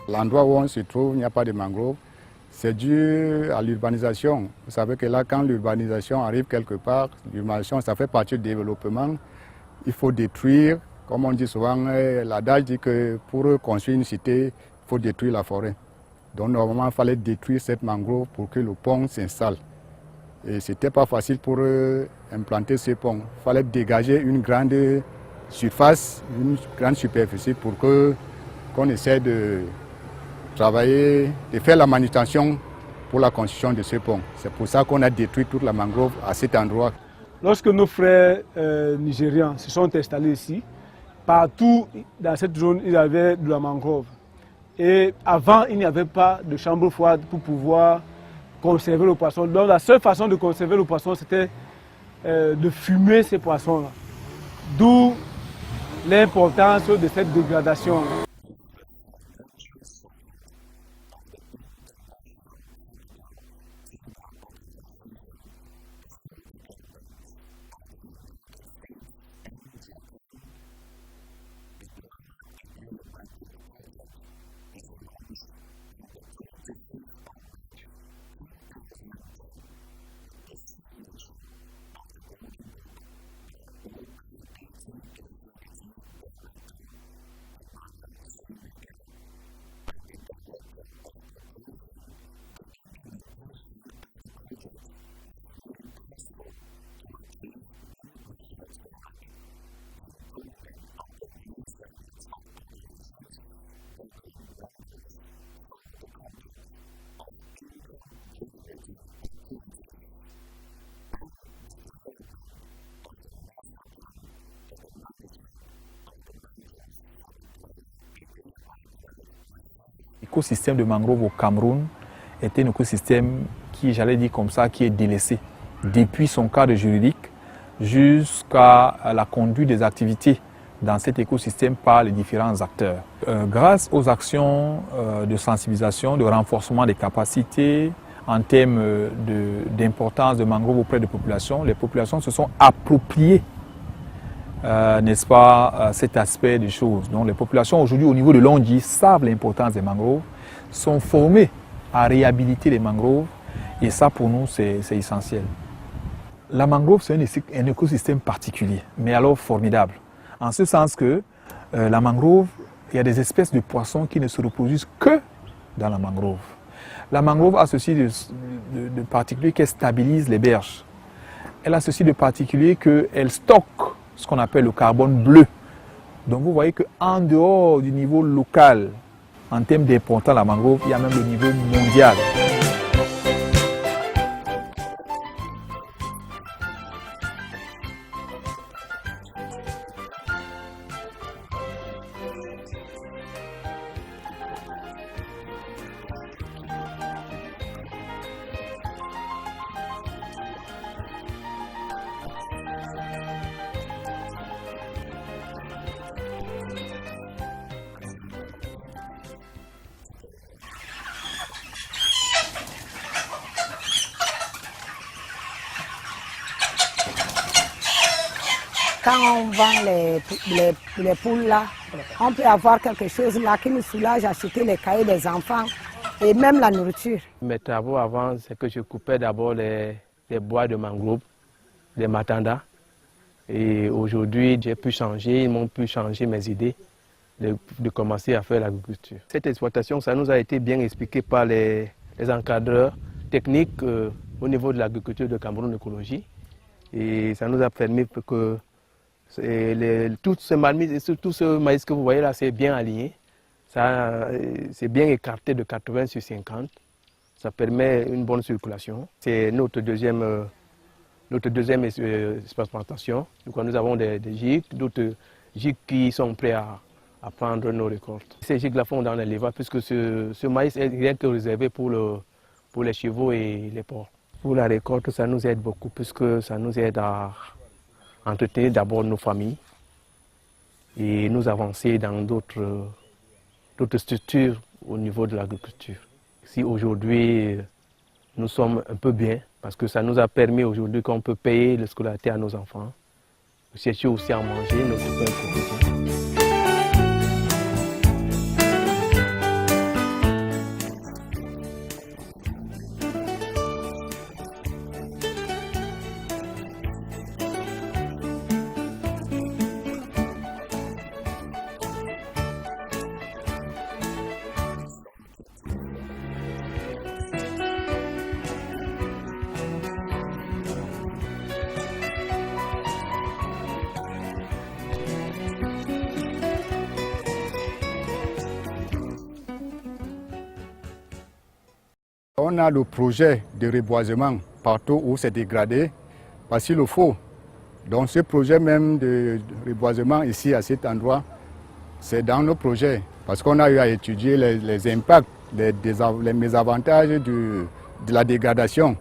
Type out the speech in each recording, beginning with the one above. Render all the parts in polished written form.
L'endroit où on se trouve, il n'y a pas de mangroves. C'est dû à l'urbanisation. Vous savez que là, quand l'urbanisation arrive quelque part, l'urbanisation, ça fait partie du développement. Il faut détruire, comme on dit souvent, l'adage dit que pour construire une cité, il faut détruire la forêt. Donc normalement, il fallait détruire cette mangrove pour que le pont s'installe. Et ce n'était pas facile pour implanter ce pont. Il fallait dégager une grande surface, une grande superficie pour qu'on essaie de travailler, de faire la manutention pour la construction de ce pont. C'est pour ça qu'on a détruit toute la mangrove à cet endroit. Lorsque nos frères nigérians se sont installés ici, partout dans cette zone, il y avait de la mangrove. Et avant, il n'y avait pas de chambre froide pour pouvoir conserver le poisson. Donc la seule façon de conserver le poisson, c'était de fumer ces poissons-là. D'où l'importance de cette dégradation. L'écosystème de mangrove au Cameroun était un écosystème qui, j'allais dire comme ça, qui est délaissé depuis son cadre juridique jusqu'à la conduite des activités dans cet écosystème par les différents acteurs. Grâce aux actions de sensibilisation, de renforcement des capacités en termes d'importance de mangrove auprès des populations, les populations se sont appropriées n'est-ce pas, cet aspect des choses. Donc les populations aujourd'hui au niveau de l'Ondji savent l'importance des mangroves, sont formées à réhabiliter les mangroves et ça pour nous c'est essentiel. La mangrove c'est un écosystème particulier, mais alors formidable. En ce sens que la mangrove, il y a des espèces de poissons qui ne se reproduisent que dans la mangrove. La mangrove a ceci de particulier qu'elle stabilise les berges. Elle a ceci de particulier qu'elle stocke ce qu'on appelle le carbone bleu. Donc vous voyez qu'en dehors du niveau local, en termes d'importance de la mangrove, il y a même le niveau mondial. Quand on vend les poules là, on peut avoir quelque chose là qui nous soulage à acheter les cahiers des enfants et même la nourriture. Mes travaux avant, c'est que je coupais d'abord les bois de mangrove, les matanda. Et aujourd'hui, j'ai pu changer, ils m'ont pu changer mes idées de commencer à faire l'agriculture. Cette exploitation, ça nous a été bien expliqué par les encadreurs techniques au niveau de l'agriculture de Cameroun Écologie. Et ça nous a permis que tout ce maïs que vous voyez là, c'est bien aligné. C'est bien écarté de 80 sur 50. Ça permet une bonne circulation. C'est notre deuxième expérimentation. Donc, nous avons des gîtes, d'autres gîtes qui sont prêts à prendre nos récoltes. Ces gîtes-là font dans l'élevage puisque ce maïs est rien que réservé pour les chevaux et les porcs. Pour la récolte, ça nous aide beaucoup puisque ça nous aide à entretenir d'abord nos familles et nous avancer dans d'autres structures au niveau de l'agriculture. Si aujourd'hui nous sommes un peu bien, parce que ça nous a permis aujourd'hui qu'on peut payer la scolarité à nos enfants, chercher aussi à manger notre pain quotidien. On a le projet de reboisement partout où c'est dégradé, parce qu'il le faut. Donc ce projet même de reboisement ici à cet endroit, c'est dans nos projets, parce qu'on a eu à étudier les impacts, les mésavantages de la dégradation.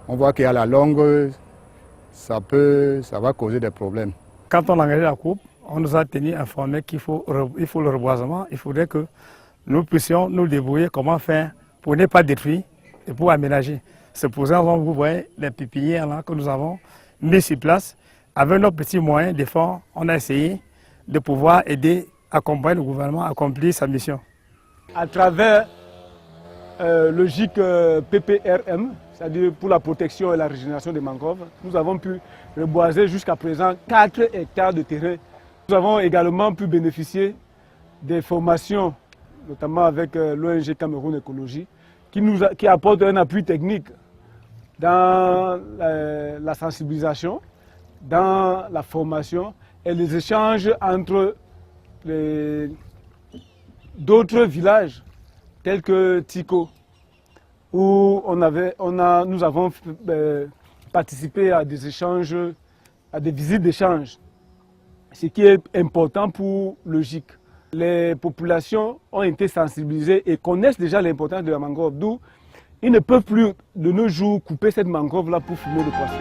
On voit qu'à la longue, ça va causer des problèmes. Quand on a engagé la coupe, on nous a tenu informés qu'il faut le reboisement. Il faudrait que nous puissions nous débrouiller comment faire pour ne pas détruire et pour aménager. C'est pour ça que vous voyez les pépinières là, que nous avons mis sur place. Avec nos petits moyens d'effort, on a essayé de pouvoir aider, accompagner le gouvernement à accomplir sa mission. À travers le GIC PPRM, c'est-à-dire pour la protection et la régénération des mangroves, nous avons pu reboiser jusqu'à présent 4 hectares de terrain. Nous avons également pu bénéficier des formations, notamment avec l'ONG Cameroun Écologie, qui apporte un appui technique dans la sensibilisation, dans la formation et les échanges entre d'autres villages tels que Tico, où nous avons participé à des échanges, à des visites d'échange, ce qui est important pour le GIC. Les populations ont été sensibilisées et connaissent déjà l'importance de la mangrove, d'où ils ne peuvent plus de nos jours couper cette mangrove-là pour fumer le poisson.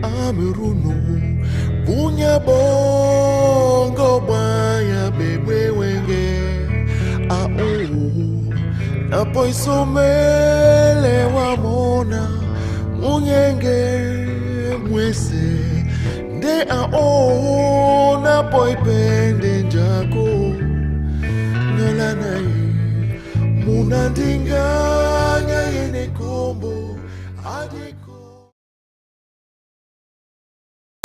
Amerunu punya bongo baya bebe wenge au napo isomele wa mona munyenge mwese nde ao napo ipende njako nyola nae munandinganya yene kombo adi